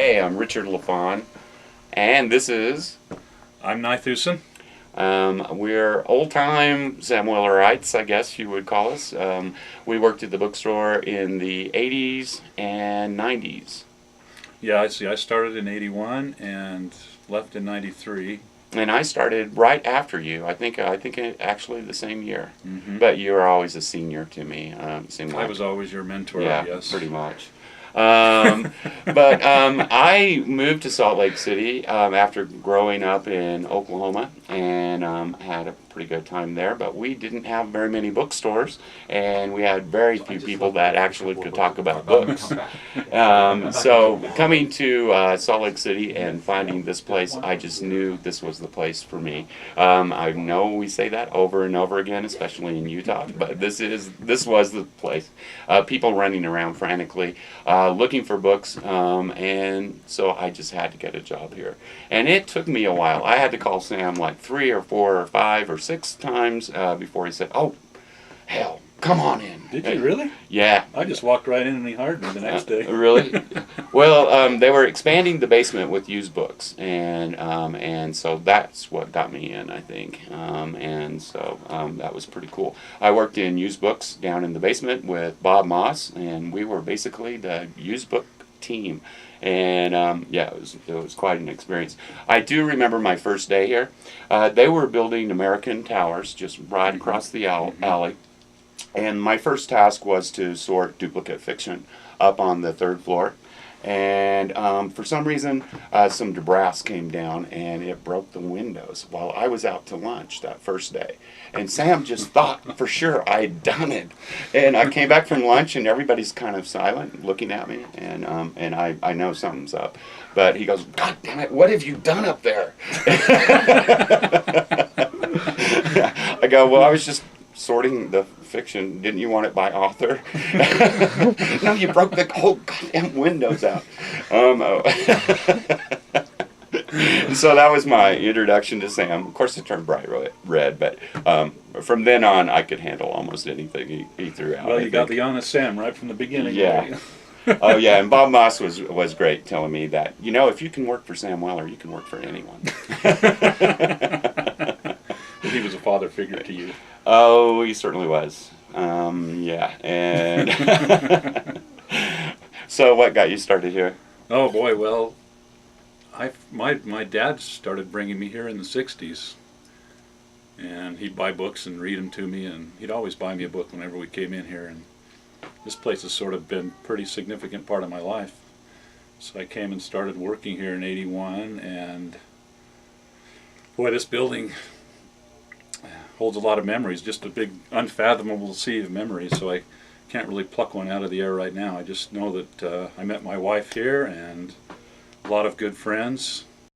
Hey, I'm Richard Lafon, and this is... I'm Nye Thuesen. We're old-time Sam Willerites, I guess you would call us. We worked at the bookstore in the 80s and 90s. Yeah, I see. I started in 81 and left in 93. And I started right after you. I think actually the same year. Mm-hmm. But you were always a senior to me. Seemed I like. was always your mentor, Yeah, yes. pretty much. But I moved to Salt Lake City after growing up in Oklahoma and had a pretty good time there. But we didn't have very many bookstores, and we had very few people that actually could talk about books. So coming to Salt Lake City and finding this place, I just knew this was the place for me. I know we say that over and over again, especially in Utah, but this was the place. People running around frantically, looking for books, and so I just had to get a job here. And it took me a while. I had to call Sam like 3 or 4 or 5 or 6 times before he said, "Oh, hell, come on in." Did you really? Yeah. I just walked right in and he hired me the next day. Really? Well, they were expanding the basement with used books, and so that's what got me in, I think. And so that was pretty cool. I worked in used books down in the basement with Bob Moss, and we were basically the used book team. And yeah, it was quite an experience. I do remember my first day here. They were building American towers just right across the alley. And my first task was to sort duplicate fiction up on the 3rd floor. And for some reason, some debris came down and it broke the windows while I was out to lunch that first day. And Sam just thought for sure I'd done it. And I came back from lunch and everybody's kind of silent looking at me. And I know something's up. But he goes, "God damn it, what have you done up there?" I go, "Well, I was just sorting the fiction. Didn't you want it by author?" "No, you broke the whole goddamn windows out." So that was my introduction to Sam. Of course, it turned bright red, but from then on, I could handle almost anything he threw out. Well, you got the honest Sam right from the beginning. Yeah. Oh yeah, and Bob Moss was great, telling me that, if you can work for Sam Weller, you can work for anyone. He was a father figure to you. Oh, he certainly was. Yeah, and so what got you started here? Oh boy, well, my dad started bringing me here in the 60s. And he'd buy books and read them to me, and he'd always buy me a book whenever we came in here. And this place has sort of been a pretty significant part of my life. So I came and started working here in 81, and boy, this building holds a lot of memories, just a big unfathomable sea of memories, so I can't really pluck one out of the air right now. I just know that I met my wife here and a lot of good friends,